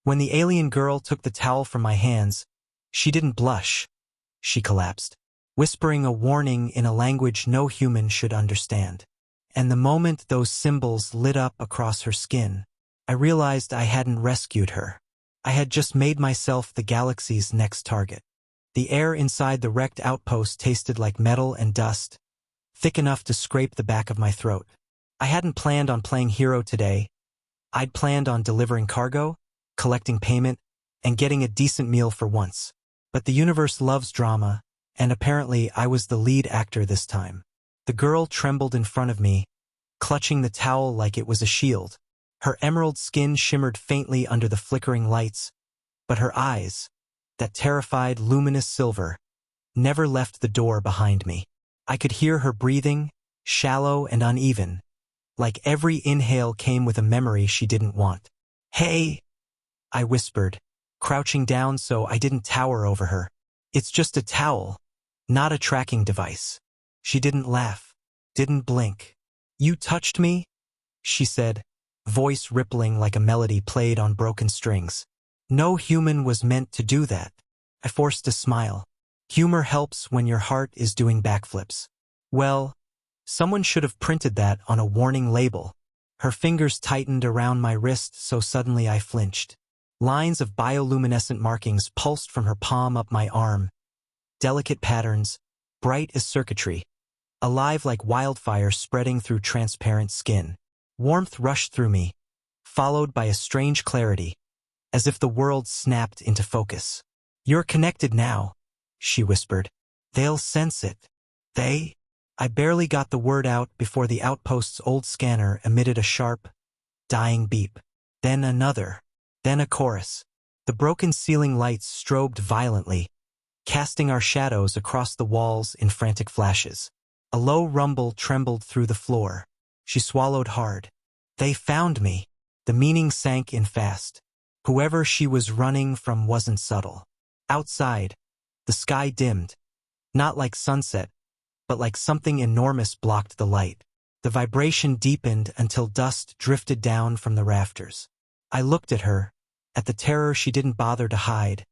When the alien girl took the towel from my hands, she didn't blush. She collapsed, whispering a warning in a language no human should understand. And the moment those symbols lit up across her skin, I realized I hadn't rescued her. I had just made myself the galaxy's next target. The air inside the wrecked outpost tasted like metal and dust, thick enough to scrape the back of my throat. I hadn't planned on playing hero today. I'd planned on delivering cargo, collecting payment, and getting a decent meal for once. But the universe loves drama, and apparently I was the lead actor this time. The girl trembled in front of me, clutching the towel like it was a shield. Her emerald skin shimmered faintly under the flickering lights, but her eyes, that terrified, luminous silver, never left the door behind me. I could hear her breathing, shallow and uneven, like every inhale came with a memory she didn't want. "Hey," I whispered, crouching down so I didn't tower over her. "It's just a towel, not a tracking device." She didn't laugh, didn't blink. "You touched me?" she said, voice rippling like a melody played on broken strings. No human was meant to do that. I forced a smile. Humor helps when your heart is doing backflips. Well, someone should have printed that on a warning label. Her fingers tightened around my wrist so suddenly I flinched. Lines of bioluminescent markings pulsed from her palm up my arm. Delicate patterns, bright as circuitry, alive like wildfire spreading through transparent skin. Warmth rushed through me, followed by a strange clarity, as if the world snapped into focus. "You're connected now," she whispered. "They'll sense it." "They?" I barely got the word out before the outpost's old scanner emitted a sharp, dying beep. Then another. Then a chorus. The broken ceiling lights strobed violently, casting our shadows across the walls in frantic flashes. A low rumble trembled through the floor. She swallowed hard. "They found me." The meaning sank in fast. Whoever she was running from wasn't subtle. Outside, the sky dimmed. Not like sunset, but like something enormous blocked the light. The vibration deepened until dust drifted down from the rafters. I looked at her, at the terror she didn't bother to hide,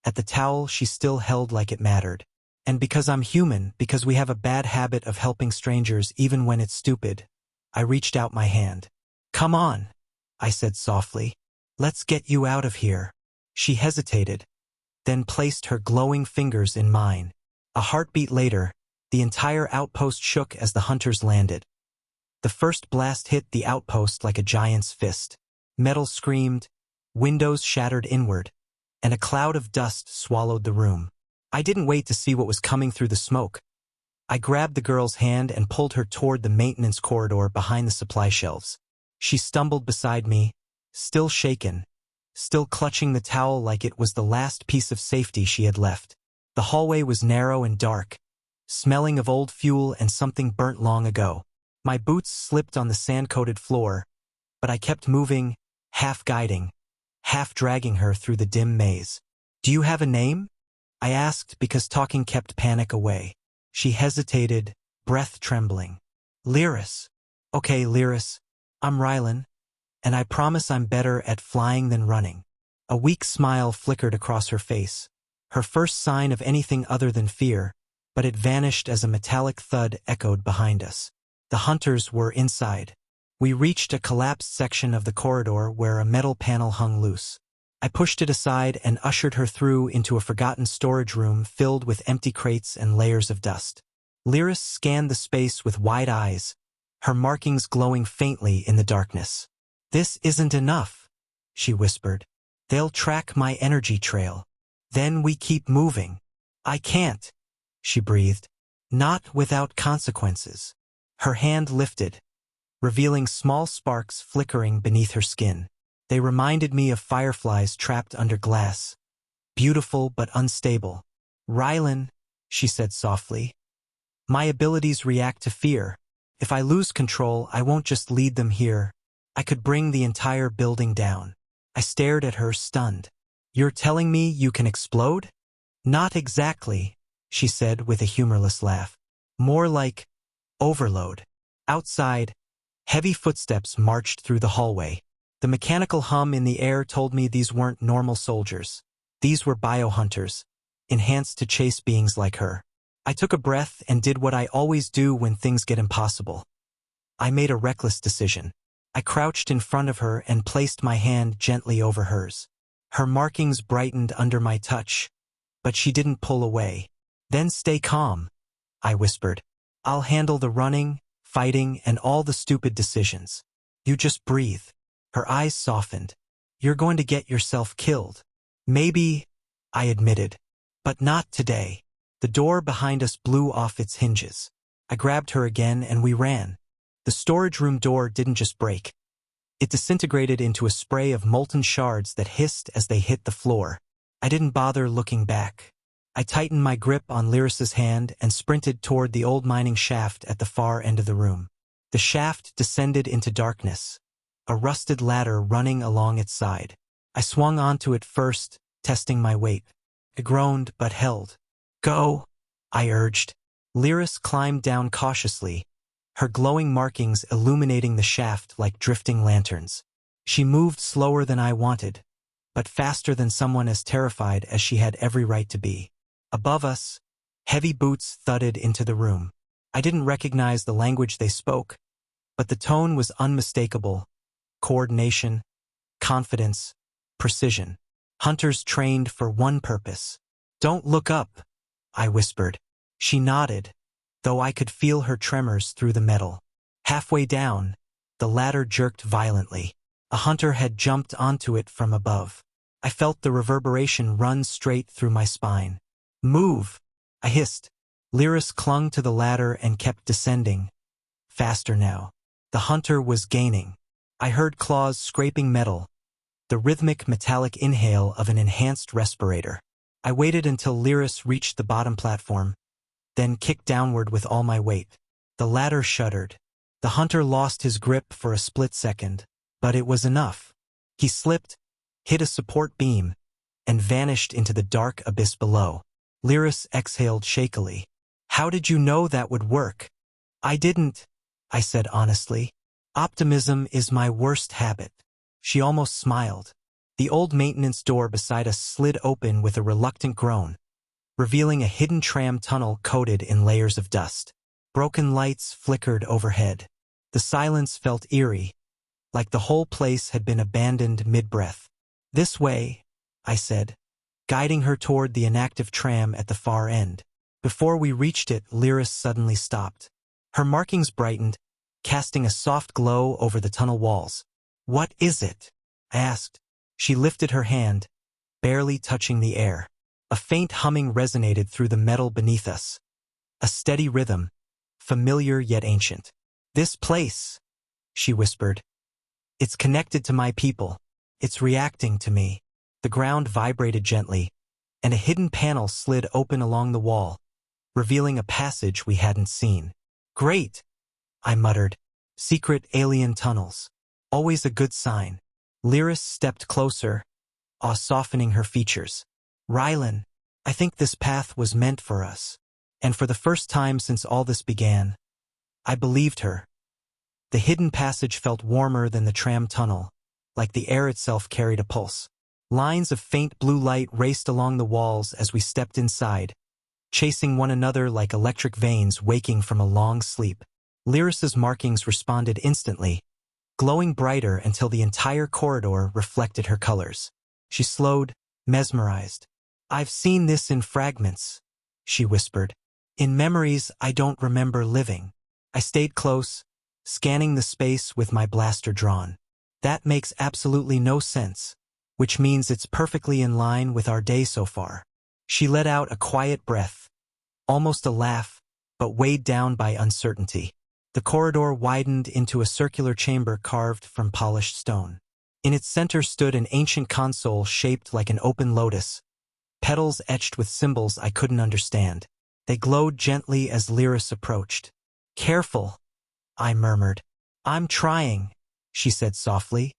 at the towel she still held like it mattered. And because I'm human, because we have a bad habit of helping strangers even when it's stupid, I reached out my hand. "Come on," I said softly. "Let's get you out of here." She hesitated, then placed her glowing fingers in mine. A heartbeat later, the entire outpost shook as the hunters landed. The first blast hit the outpost like a giant's fist. Metal screamed, windows shattered inward, and a cloud of dust swallowed the room. I didn't wait to see what was coming through the smoke. I grabbed the girl's hand and pulled her toward the maintenance corridor behind the supply shelves. She stumbled beside me, still shaken, still clutching the towel like it was the last piece of safety she had left. The hallway was narrow and dark, smelling of old fuel and something burnt long ago. My boots slipped on the sand-coated floor, but I kept moving, half guiding, half dragging her through the dim maze. "Do you have a name?" I asked because talking kept panic away. She hesitated, breath trembling. "Lyris." "Okay, Lyris. I'm Rylan, and I promise I'm better at flying than running." A weak smile flickered across her face, her first sign of anything other than fear, but it vanished as a metallic thud echoed behind us. The hunters were inside. We reached a collapsed section of the corridor where a metal panel hung loose. I pushed it aside and ushered her through into a forgotten storage room filled with empty crates and layers of dust. Lyris scanned the space with wide eyes, her markings glowing faintly in the darkness. "This isn't enough," she whispered. "They'll track my energy trail. Then we keep moving." "I can't," she breathed. "Not without consequences." Her hand lifted, revealing small sparks flickering beneath her skin. They reminded me of fireflies trapped under glass, beautiful but unstable. "Rylan," she said softly, "my abilities react to fear. If I lose control, I won't just lead them here. I could bring the entire building down." I stared at her, stunned. "You're telling me you can explode?" "Not exactly," she said with a humorless laugh. "More like overload." Outside, heavy footsteps marched through the hallway. The mechanical hum in the air told me these weren't normal soldiers. These were biohunters, enhanced to chase beings like her. I took a breath and did what I always do when things get impossible. I made a reckless decision. I crouched in front of her and placed my hand gently over hers. Her markings brightened under my touch, but she didn't pull away. "Then stay calm," I whispered. "I'll handle the running, fighting, and all the stupid decisions. You just breathe." Her eyes softened. "You're going to get yourself killed." "Maybe," I admitted, "but not today." The door behind us blew off its hinges. I grabbed her again and we ran. The storage room door didn't just break. It disintegrated into a spray of molten shards that hissed as they hit the floor. I didn't bother looking back. I tightened my grip on Lyris's hand and sprinted toward the old mining shaft at the far end of the room. The shaft descended into darkness, a rusted ladder running along its side. I swung onto it first, testing my weight. It groaned but held. "Go," I urged. Lyris climbed down cautiously, her glowing markings illuminating the shaft like drifting lanterns. She moved slower than I wanted, but faster than someone as terrified as she had every right to be. Above us, heavy boots thudded into the room. I didn't recognize the language they spoke, but the tone was unmistakable. Coordination, confidence, precision. Hunters trained for one purpose. "Don't look up," I whispered. She nodded, though I could feel her tremors through the metal. Halfway down, the ladder jerked violently. A hunter had jumped onto it from above. I felt the reverberation run straight through my spine. "Move," I hissed. Lyris clung to the ladder and kept descending. Faster now. The hunter was gaining. I heard claws scraping metal, the rhythmic metallic inhale of an enhanced respirator. I waited until Lyris reached the bottom platform, then kicked downward with all my weight. The ladder shuddered. The hunter lost his grip for a split second, but it was enough. He slipped, hit a support beam, and vanished into the dark abyss below. Lyris exhaled shakily. "How did you know that would work?" "I didn't," I said honestly. "Optimism is my worst habit." She almost smiled. The old maintenance door beside us slid open with a reluctant groan, revealing a hidden tram tunnel coated in layers of dust. Broken lights flickered overhead. The silence felt eerie, like the whole place had been abandoned mid-breath. "This way," I said, guiding her toward the inactive tram at the far end. Before we reached it, Lyris suddenly stopped. Her markings brightened, casting a soft glow over the tunnel walls. "What is it?" I asked. She lifted her hand, barely touching the air. A faint humming resonated through the metal beneath us. A steady rhythm, familiar yet ancient. "This place," she whispered. "It's connected to my people. It's reacting to me." The ground vibrated gently, and a hidden panel slid open along the wall, revealing a passage we hadn't seen. "Great," I muttered. "Secret alien tunnels. Always a good sign." Lyris stepped closer, awe softening her features. "Rylan, I think this path was meant for us." And for the first time since all this began, I believed her. The hidden passage felt warmer than the tram tunnel, like the air itself carried a pulse. Lines of faint blue light raced along the walls as we stepped inside, chasing one another like electric veins waking from a long sleep. Lyris's markings responded instantly, glowing brighter until the entire corridor reflected her colors. She slowed, mesmerized. "I've seen this in fragments," she whispered. "In memories I don't remember living." I stayed close, scanning the space with my blaster drawn. "That makes absolutely no sense, which means it's perfectly in line with our day so far." She let out a quiet breath, almost a laugh, but weighed down by uncertainty. The corridor widened into a circular chamber carved from polished stone. In its center stood an ancient console shaped like an open lotus, petals etched with symbols I couldn't understand. They glowed gently as Lyris approached. "Careful," I murmured. "I'm trying," she said softly.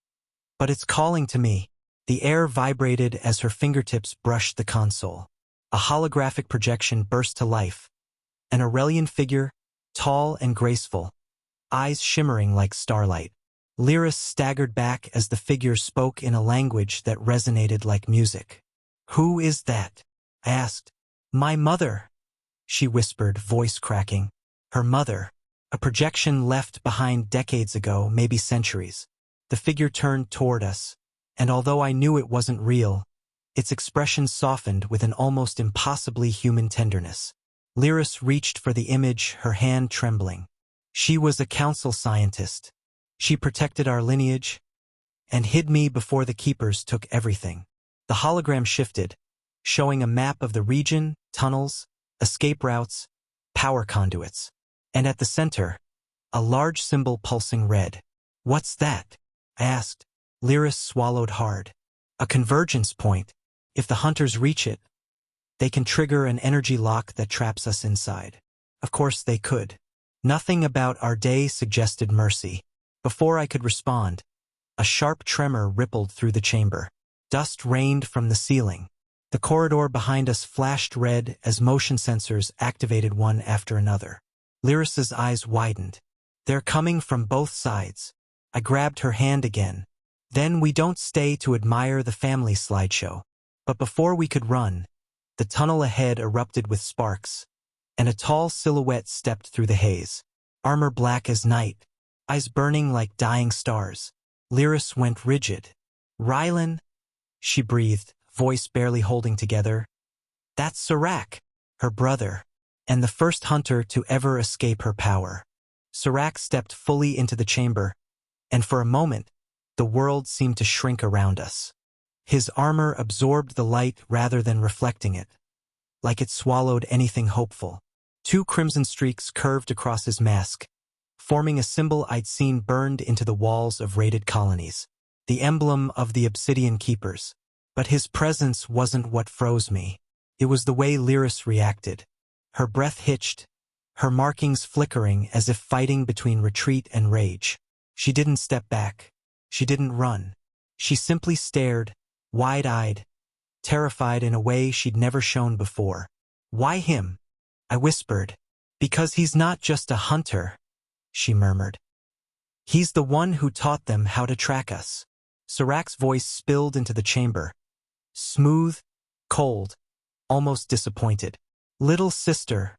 "But it's calling to me." The air vibrated as her fingertips brushed the console. A holographic projection burst to life. An Aurelian figure, tall and graceful, eyes shimmering like starlight. Lyris staggered back as the figure spoke in a language that resonated like music. "Who is that?" I asked. "My mother," she whispered, voice cracking. Her mother. A projection left behind decades ago, maybe centuries. The figure turned toward us, and although I knew it wasn't real, its expression softened with an almost impossibly human tenderness. Lyris reached for the image, her hand trembling. She was a council scientist. She protected our lineage and hid me before the keepers took everything. The hologram shifted, showing a map of the region, tunnels, escape routes, power conduits. And at the center, a large symbol pulsing red. "What's that?" I asked. Lyris swallowed hard. "A convergence point. If the hunters reach it, they can trigger an energy lock that traps us inside." Of course they could. Nothing about our day suggested mercy. Before I could respond, a sharp tremor rippled through the chamber. Dust rained from the ceiling. The corridor behind us flashed red as motion sensors activated one after another. Lyris's eyes widened. "They're coming from both sides." I grabbed her hand again. "Then we don't stay to admire the family slideshow." But before we could run, the tunnel ahead erupted with sparks, and a tall silhouette stepped through the haze. Armor black as night, eyes burning like dying stars. Lyris went rigid. "Rylan," she breathed, voice barely holding together. "That's Serac, her brother, and the first hunter to ever escape her power." Serac stepped fully into the chamber, and for a moment, the world seemed to shrink around us. His armor absorbed the light rather than reflecting it, like it swallowed anything hopeful. 2 crimson streaks curved across his mask, forming a symbol I'd seen burned into the walls of raided colonies, the emblem of the Obsidian Keepers. But his presence wasn't what froze me. It was the way Lyris reacted. Her breath hitched, her markings flickering as if fighting between retreat and rage. She didn't step back. She didn't run. She simply stared, wide-eyed, terrified in a way she'd never shown before. "Why him?" I whispered. "Because he's not just a hunter," she murmured. "He's the one who taught them how to track us." Serac's voice spilled into the chamber. Smooth, cold, almost disappointed. "Little sister,"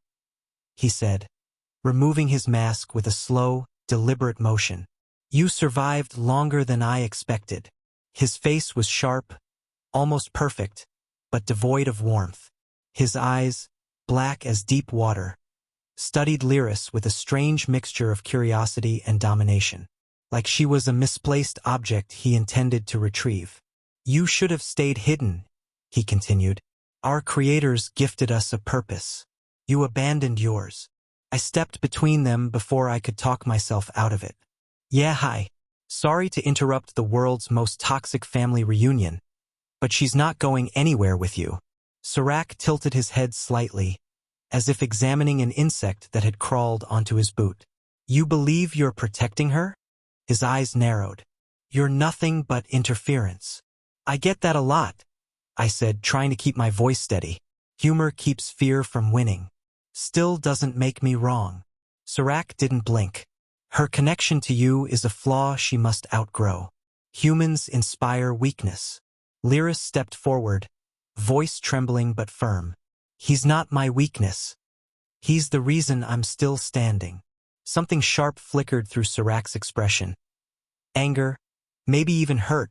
he said, removing his mask with a slow, deliberate motion. "You survived longer than I expected." His face was sharp, almost perfect, but devoid of warmth. His eyes, black as deep water, studied Lyris with a strange mixture of curiosity and domination, like she was a misplaced object he intended to retrieve. "You should have stayed hidden," he continued. "Our creators gifted us a purpose. You abandoned yours." I stepped between them before I could talk myself out of it. "Yeah, hi. Sorry to interrupt the world's most toxic family reunion, but she's not going anywhere with you." Serac tilted his head slightly, as if examining an insect that had crawled onto his boot. "You believe you're protecting her?" His eyes narrowed. "You're nothing but interference." "I get that a lot," I said, trying to keep my voice steady. "Humor keeps fear from winning. Still doesn't make me wrong." Serac didn't blink. "Her connection to you is a flaw she must outgrow. Humans inspire weakness." Lyris stepped forward, voice trembling but firm. "He's not my weakness. He's the reason I'm still standing." Something sharp flickered through Serac's expression. Anger, maybe even hurt,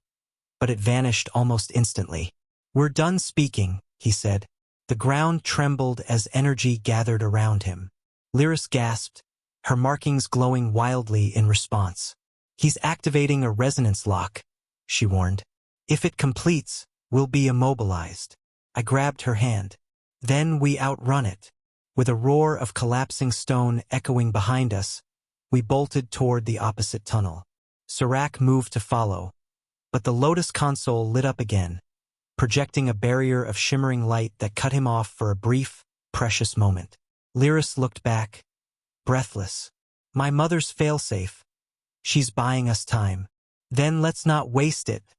but it vanished almost instantly. "We're done speaking," he said. The ground trembled as energy gathered around him. Lyris gasped, her markings glowing wildly in response. "He's activating a resonance lock," she warned. "If it completes, we'll be immobilized." I grabbed her hand. Then we outrun it. With a roar of collapsing stone echoing behind us, we bolted toward the opposite tunnel. Serac moved to follow, but the Lotus console lit up again, projecting a barrier of shimmering light that cut him off for a brief, precious moment. Lyris looked back, breathless. "My mother's failsafe. She's buying us time." "Then let's not waste it,"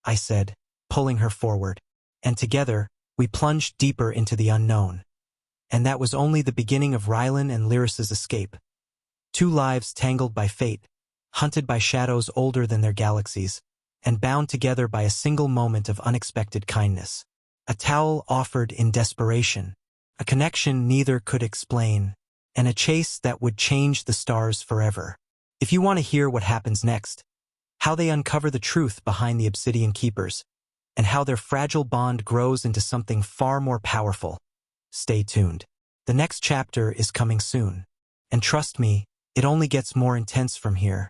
I said, pulling her forward. And together, we plunged deeper into the unknown. And that was only the beginning of Rylan and Lyris's escape. 2 lives tangled by fate, hunted by shadows older than their galaxies, and bound together by a single moment of unexpected kindness. A towel offered in desperation, a connection neither could explain, and a chase that would change the stars forever. If you want to hear what happens next, how they uncover the truth behind the Obsidian Keepers, and how their fragile bond grows into something far more powerful, stay tuned. The next chapter is coming soon, and trust me, it only gets more intense from here.